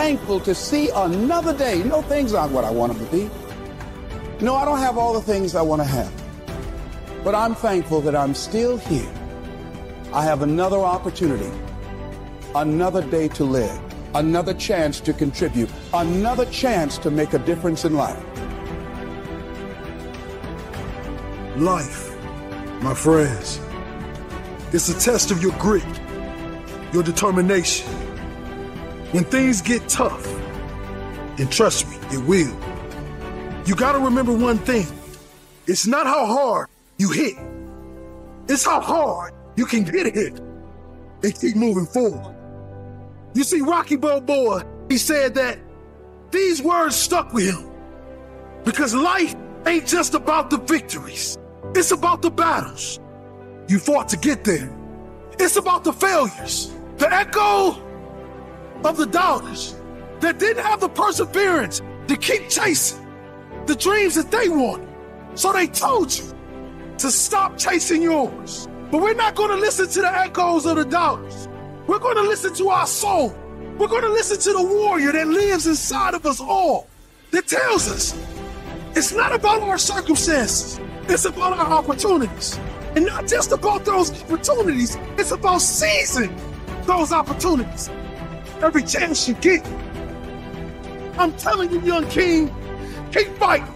thankful to see another day. No, things aren't what I want them to be. No, I don't have all the things I want to have. But I'm thankful that I'm still here. I have another opportunity, another day to live, another chance to contribute, another chance to make a difference in life. Life, my friends, it's a test of your grit, your determination. When things get tough, and trust me, it will, you gotta remember one thing. It's not how hard you hit. It's how hard you can get hit and keep moving forward. You see, Rocky Balboa, he said that these words stuck with him because life ain't just about the victories. It's about the battles you fought to get there. It's about the failures, the echo of the doubters that didn't have the perseverance to keep chasing the dreams that they wanted. So they told you to stop chasing yours. But we're not going to listen to the echoes of the doubters. We're going to listen to our soul. We're going to listen to the warrior that lives inside of us all, that tells us it's not about our circumstances. It's about our opportunities. And not just about those opportunities, it's about seizing those opportunities. Every chance you get. I'm telling you, young king, keep fighting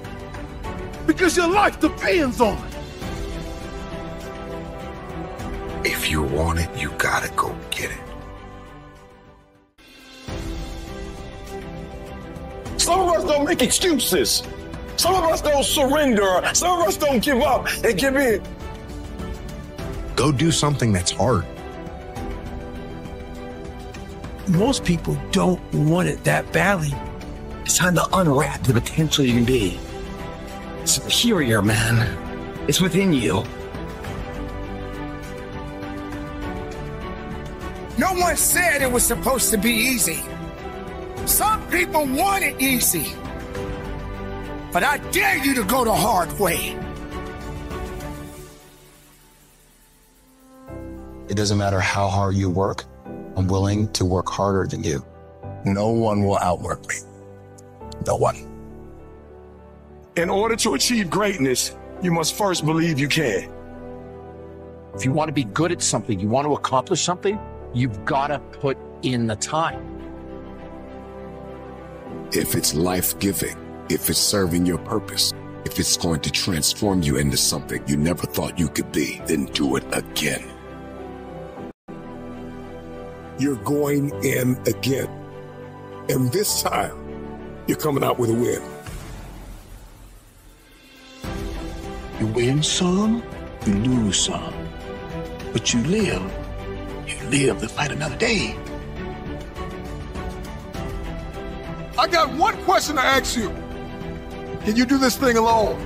because your life depends on it. If you want it, you gotta go get it. Some of us don't make excuses. Some of us don't surrender. Some of us don't give up and give in. Go do something that's hard. Most people don't want it that badly. It's time to unwrap the potential you can be. Superior, man. It's within you. No one said it was supposed to be easy. Some people want it easy. But I dare you to go the hard way. It doesn't matter how hard you work. I'm willing to work harder than you. No one will outwork me. No one. In order to achieve greatness, you must first believe you can. If you want to be good at something, you want to accomplish something, you've got to put in the time. If it's life-giving, if it's serving your purpose, if it's going to transform you into something you never thought you could be, then do it again. You're going in again. And this time, you're coming out with a win. You win some, you lose some. But you live to fight another day. I got one question to ask you. Can you do this thing alone?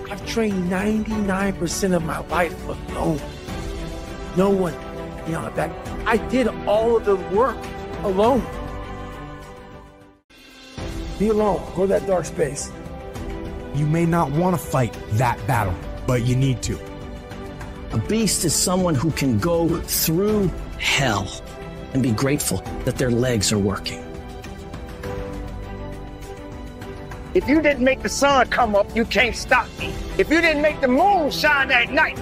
I've trained 99% of my life alone. No one put me on my back. I did all of the work alone. Be alone. Go to that dark space. You may not want to fight that battle, but you need to. A beast is someone who can go through hell and be grateful that their legs are working. If you didn't make the sun come up, you can't stop me. If you didn't make the moon shine at night,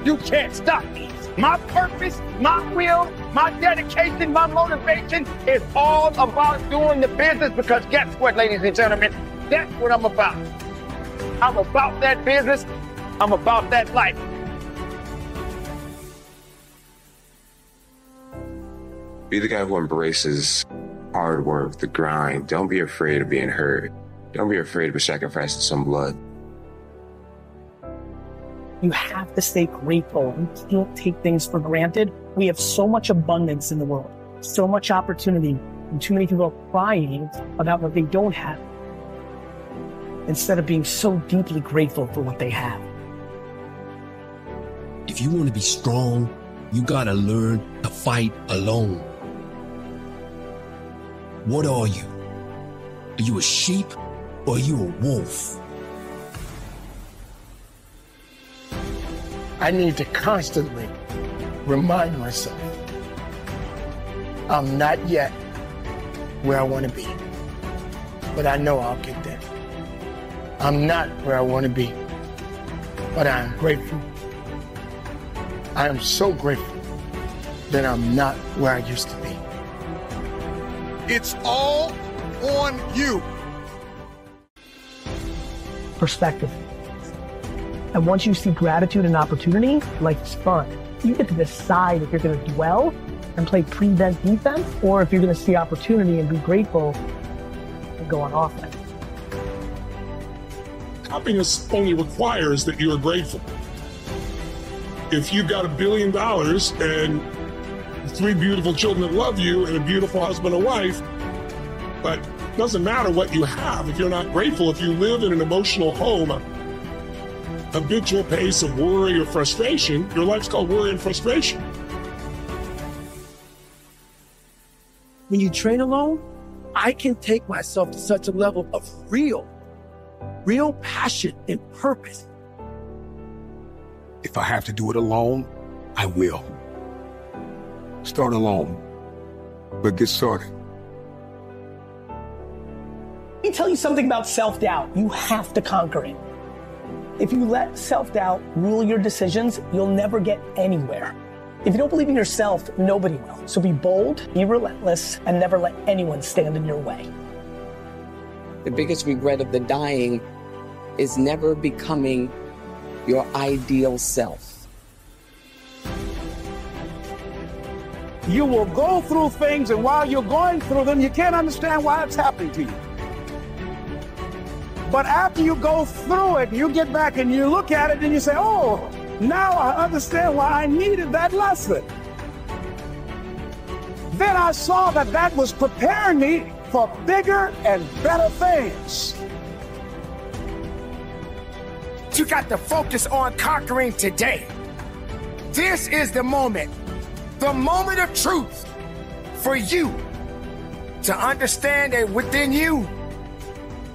you can't stop me. My purpose, my will, my dedication, my motivation is all about doing the business because guess what, ladies and gentlemen? That's what I'm about. I'm about that business. I'm about that life. Be the guy who embraces hard work, the grind. Don't be afraid of being hurt. Don't be afraid of sacrificing some blood. You have to stay grateful. You can't take things for granted. We have so much abundance in the world, so much opportunity, and too many people are crying about what they don't have instead of being so deeply grateful for what they have. If you want to be strong, you gotta learn to fight alone. What are you? Are you a sheep or are you a wolf? I need to constantly remind myself, I'm not yet where I want to be, but I know I'll get there. I'm not where I want to be, but I am grateful. I am so grateful that I'm not where I used to be. It's all on you. Perspective. And once you see gratitude and opportunity, life's fun. You get to decide if you're going to dwell and play prevent defense, or if you're going to see opportunity and be grateful and go on offense. Happiness only requires that you are grateful. If you've got $1 billion and 3 beautiful children that love you and a beautiful husband and wife, but it doesn't matter what you have if you're not grateful. If you live in an emotional home, a habitual pace of worry or frustration, your life's called worry and frustration. When you train alone, I can take myself to such a level of real passion and purpose. If I have to do it alone, I will. Start alone, but get started. Let me tell you something about self-doubt. You have to conquer it. If you let self-doubt rule your decisions, you'll never get anywhere. If you don't believe in yourself, nobody will. So be bold, be relentless, and never let anyone stand in your way. The biggest regret of the dying is never becoming your ideal self. You will go through things, and while you're going through them, you can't understand why it's happening to you. But after you go through it, you get back and you look at it and you say, oh, now I understand why I needed that lesson. Then I saw that that was preparing me for bigger and better things. You got to focus on conquering today. This is the moment of truth for you to understand that within you,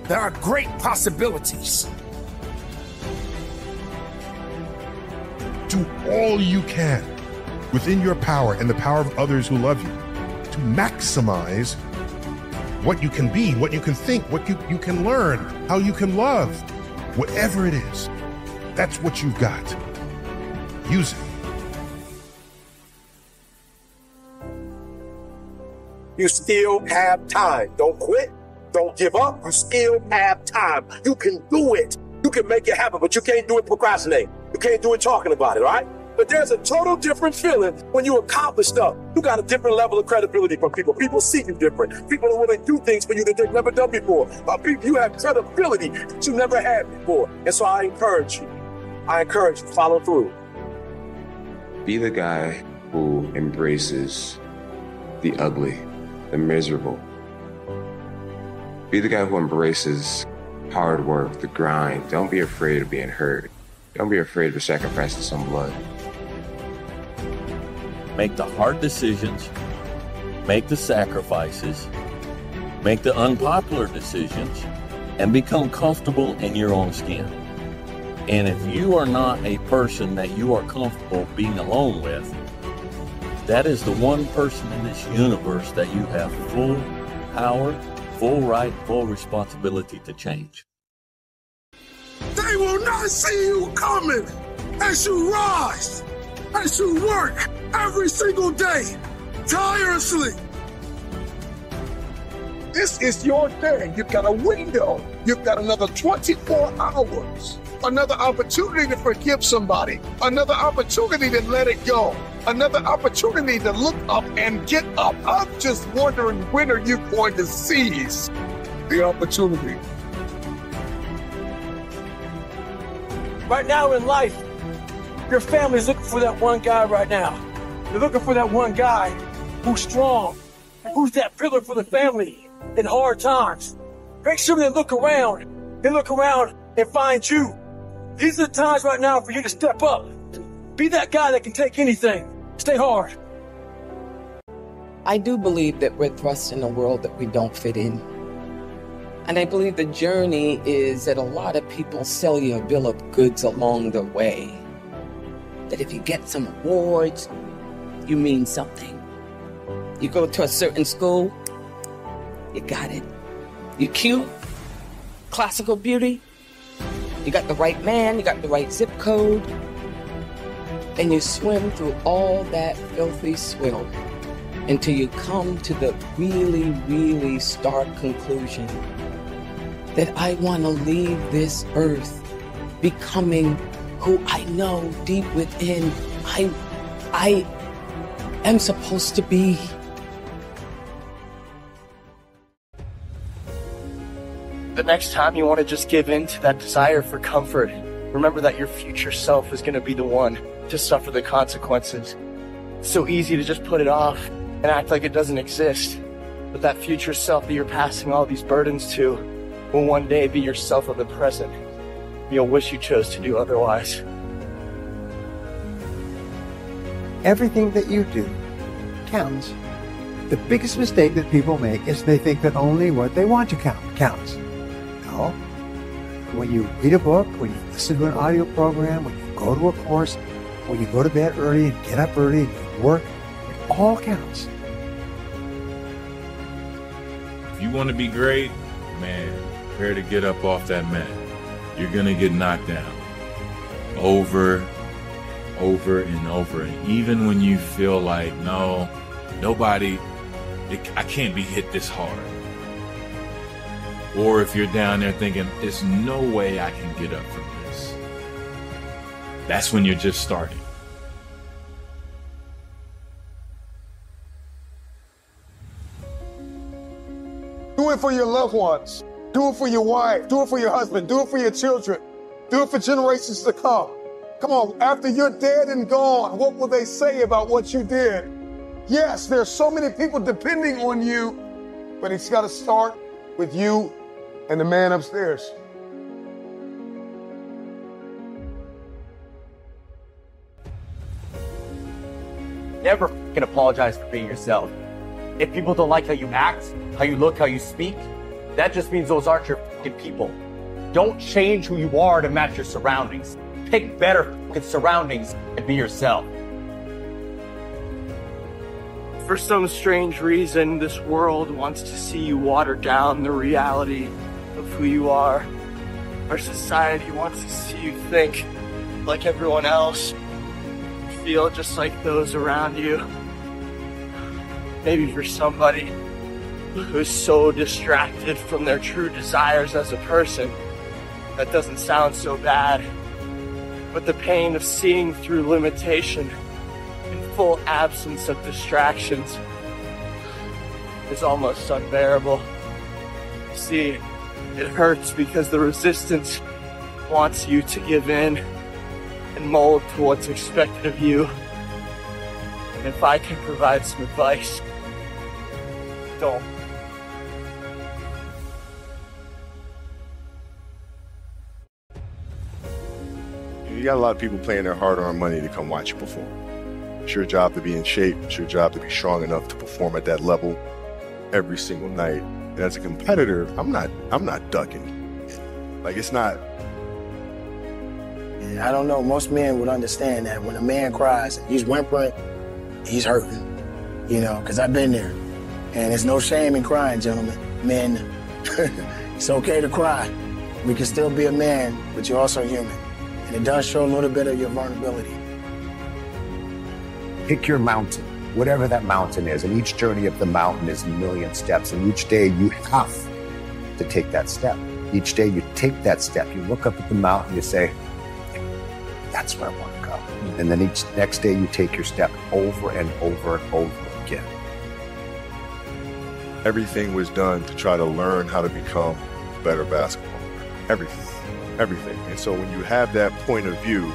there are great possibilities. Do all you can within your power and the power of others who love you to maximize what you can be, what you can think, what you can learn, how you can love, whatever it is. That's what you've got. Use it. You still have time. Don't quit. Don't give up. You still have time. You can do it. You can make it happen, but you can't do it procrastinating. You can't do it talking about it, all right? But there's a total different feeling when you accomplish stuff. You got a different level of credibility from people. People see you different. People are willing to do things for you that they've never done before. You have credibility that you never had before. And so I encourage you. Follow through. Be the guy who embraces the ugly, the miserable. Be the guy who embraces hard work, the grind. Don't be afraid of being hurt. Don't be afraid of sacrificing some blood. Make the hard decisions, make the sacrifices, make the unpopular decisions, and become comfortable in your own skin. And if you are not a person that you are comfortable being alone with, that is the one person in this universe that you have full power, full right, full responsibility to change. They will not see you coming as you rise, as you work every single day, tirelessly. This is your day. You've got a window. You've got another 24 hours. Another opportunity to forgive somebody. Another opportunity to let it go. Another opportunity to look up and get up. I'm just wondering, when are you going to seize the opportunity? Right now in life, your family's looking for that one guy right now. They're looking for that one guy who's strong, who's that pillar for the family in hard times. Make sure they look around and find you. These are the times right now for you to step up. Be that guy that can take anything. Stay hard. I do believe that we're thrust in a world that we don't fit in. And I believe the journey is that a lot of people sell you a bill of goods along the way. That if you get some awards, you mean something. You go to a certain school, you got it. You cute, classical beauty, you got the right man, you got the right zip code, and you swim through all that filthy swill until you come to the really, really stark conclusion that I want to leave this earth becoming who I know deep within I am supposed to be. The next time you want to just give in to that desire for comfort, remember that your future self is going to be the one to suffer the consequences. It's so easy to just put it off and act like it doesn't exist. But that future self that you're passing all these burdens to will one day be yourself of the present. You'll wish you chose to do otherwise. Everything that you do counts. The biggest mistake that people make is they think that only what they want to count counts. No. When you read a book, when you listen to an audio program, when you go to a course, when you go to bed early and get up early and you work, it all counts. If you want to be great, man, prepare to get up off that mat. You're going to get knocked down over and over. And even when you feel like, no, I can't be hit this hard. Or if you're down there thinking, there's no way I can get up from this. That's when you're just starting. Do it for your loved ones. Do it for your wife. Do it for your husband. Do it for your children. Do it for generations to come. Come on, after you're dead and gone, what will they say about what you did? Yes, there's so many people depending on you, but it's got to start with you and the man upstairs. Never can apologize for being yourself. If people don't like how you act, how you look, how you speak, that just means those aren't your fucking people. Don't change who you are to match your surroundings. Pick better fucking surroundings and be yourself. For some strange reason, this world wants to see you water down the reality of who you are. Our society wants to see you think like everyone else, feel just like those around you. Maybe for somebody who's so distracted from their true desires as a person, that doesn't sound so bad. But the pain of seeing through limitation in full absence of distractions is almost unbearable. See, it hurts because the resistance wants you to give in and mold to what's expected of you. And if I can provide some advice, don't. You got a lot of people paying their hard-earned money to come watch you perform. It's your job to be in shape. It's your job to be strong enough to perform at that level every single night. And as a competitor, I'm not ducking. Like, it's not. I don't know, most men would understand that when a man cries, he's whimpering, he's hurting, because I've been there. And there's no shame in crying, gentlemen. Men, it's okay to cry. We can still be a man, but you're also human. And it does show a little bit of your vulnerability. Pick your mountain, whatever that mountain is. And each journey of the mountain is a million steps. And each day you have to take that step. Each day you take that step. You look up at the mountain, you say, that's where I want to go. And then each next day you take your step over and over and over again. Everything was done to try to learn how to become a better basketball player. Everything. And so when you have that point of view,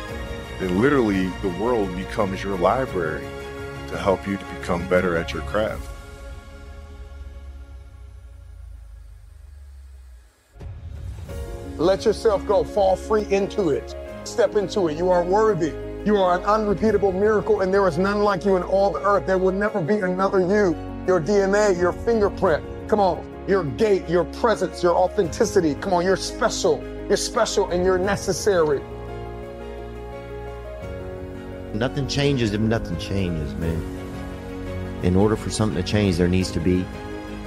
then literally the world becomes your library to help you to become better at your craft. Let yourself go. Fall free into it. Step into it. You are worthy. You are an unrepeatable miracle, and there is none like you in all the earth. There will never be another you. Your DNA, your fingerprint. Come on. Your gait, your presence, your authenticity. Come on, you're special. You're special and you're necessary. Nothing changes if nothing changes, man. In order for something to change, there needs to be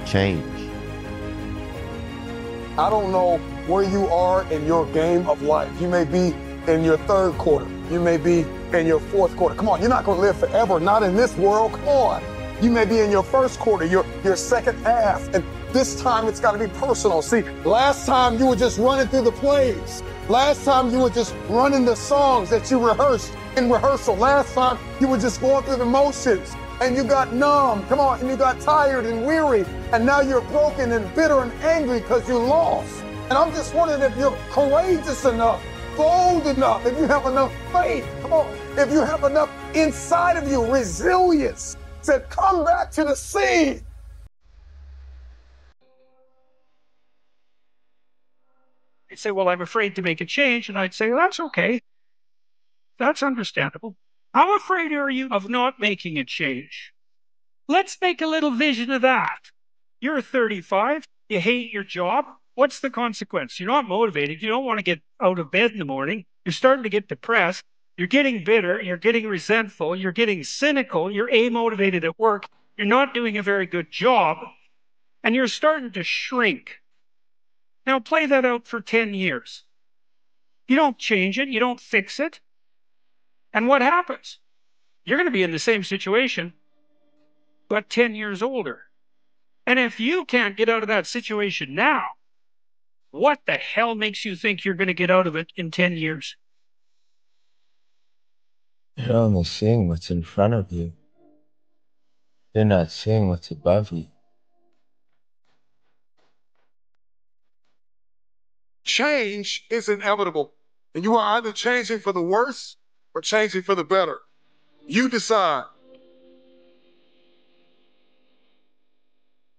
change. I don't know where you are in your game of life. You may be in your third quarter. You may be in your fourth quarter. Come on, you're not going to live forever, not in this world. Come on. You may be in your first quarter, your second half, and this time it's got to be personal. See, last time you were just running through the plays. Last time you were just running the songs that you rehearsed in rehearsal. Last time you were just going through the motions and you got numb. Come on, and you got tired and weary, and now you're broken and bitter and angry because you lost. And I'm just wondering if you're courageous enough, bold enough, if you have enough faith, come on, if you have enough inside of you, resilience to come back to the scene. They'd say, well, I'm afraid to make a change. And I'd say, that's okay. That's understandable. How afraid are you of not making a change? Let's make a little vision of that. You're 35. You hate your job. What's the consequence? You're not motivated. You don't want to get out of bed in the morning. You're starting to get depressed. You're getting bitter. You're getting resentful. You're getting cynical. You're amotivated at work. You're not doing a very good job. And you're starting to shrink. Now play that out for 10 years. You don't change it. You don't fix it. And what happens? You're going to be in the same situation, but 10 years older. And if you can't get out of that situation now, what the hell makes you think you're going to get out of it in 10 years? You're only seeing what's in front of you. You're not seeing what's above you. Change is inevitable, and you are either changing for the worse or changing for the better. You decide.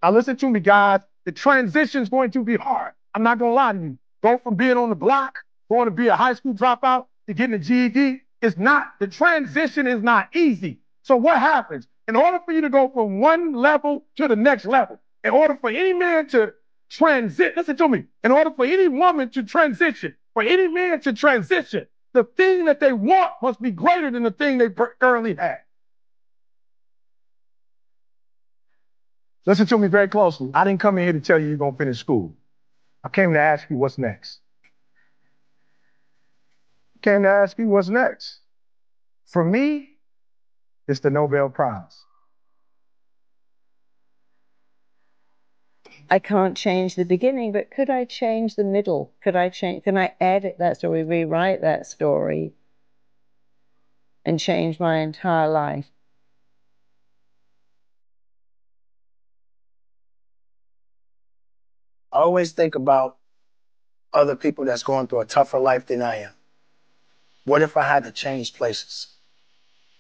Now listen to me, guys. The transition is going to be hard. I'm not going to lie to you. Go from being on the block, going to be a high school dropout, to getting a GED, the transition is not easy. So what happens? In order for you to go from one level to the next level, in order for any man to listen to me, in order for any woman to transition, for any man to transition, the thing that they want must be greater than the thing they currently have. Listen to me very closely. I didn't come in here to tell you you're going to finish school. I came to ask you what's next. For me, it's the Nobel Prize. I can't change the beginning, but could I change the middle? Can I edit that story, rewrite that story, and change my entire life? I always think about other people that's going through a tougher life than I am. What if I had to change places?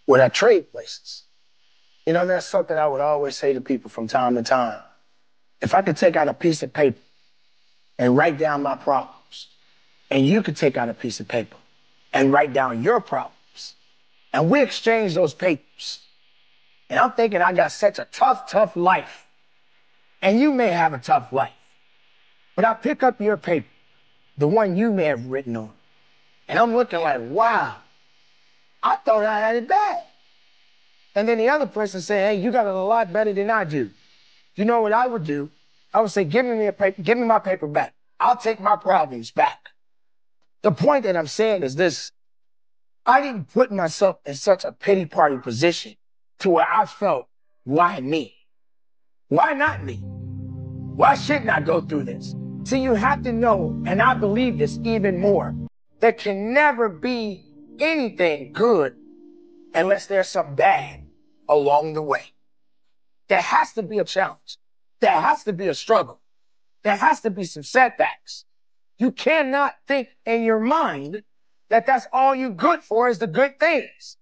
Would I trade places? You know, that's something I would always say to people from time to time. If I could take out a piece of paper and write down my problems, and you could take out a piece of paper and write down your problems, and we exchange those papers, and I'm thinking I got such a tough life, and you may have a tough life, but I pick up your paper, the one you may have written on, and I'm looking like, wow, I thought I had it bad. And then the other person say, hey, you got it a lot better than I do. You know what I would do? I would say, give me my paper back. I'll take my problems back. The point that I'm saying is this: I didn't put myself in such a pity party position to where I felt, why me? Why not me? Why shouldn't I go through this? See, you have to know, and I believe this even more, there can never be anything good unless there's some bad along the way. There has to be a challenge. There has to be a struggle. There has to be some setbacks. You cannot think in your mind that that's all you're good for is the good things.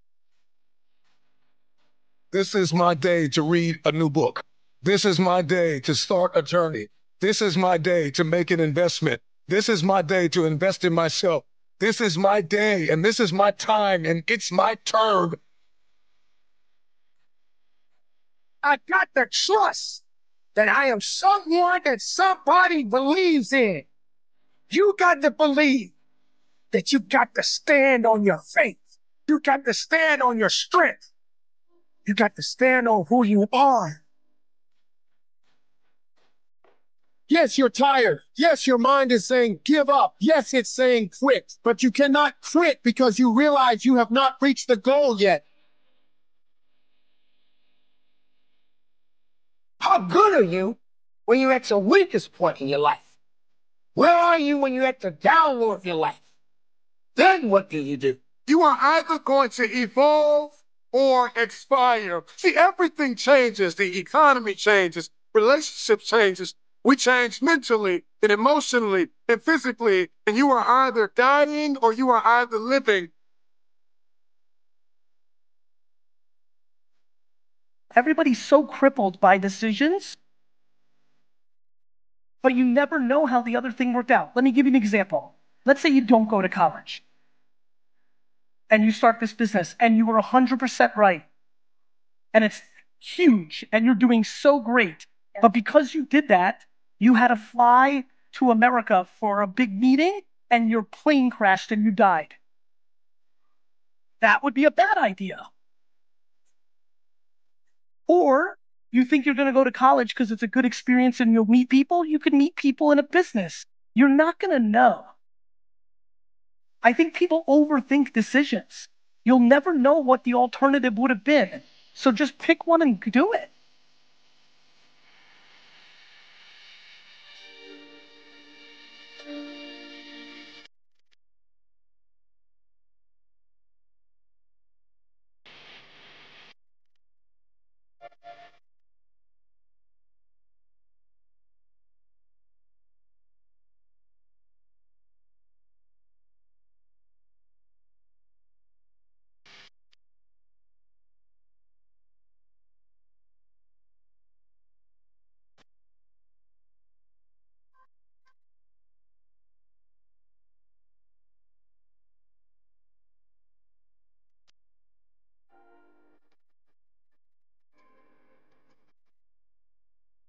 This is my day to read a new book. This is my day to start a journey. This is my day to make an investment. This is my day to invest in myself. This is my day, and this is my time, and it's my turn. I got to trust that I am someone that somebody believes in. You got to believe that you got to stand on your faith. You got to stand on your strength. You got to stand on who you are. Yes, you're tired. Yes, your mind is saying give up. Yes, it's saying quit. But you cannot quit because you realize you have not reached the goal yet. How good are you when you're at your weakest point in your life? Where are you when you're at the downward of your life? Then what do you do? You are either going to evolve or expire. See, everything changes. The economy changes, relationships changes. We change mentally and emotionally and physically, and you are either dying or you are either living. Everybody's so crippled by decisions, but you never know how the other thing worked out. Let me give you an example. Let's say you don't go to college and you start this business and you were 100% right and it's huge and you're doing so great. But because you did that, you had to fly to America for a big meeting and your plane crashed and you died. That would be a bad idea. Or you think you're going to go to college because it's a good experience and you'll meet people. You can meet people in a business. You're not going to know. I think people overthink decisions. You'll never know what the alternative would have been. So just pick one and do it.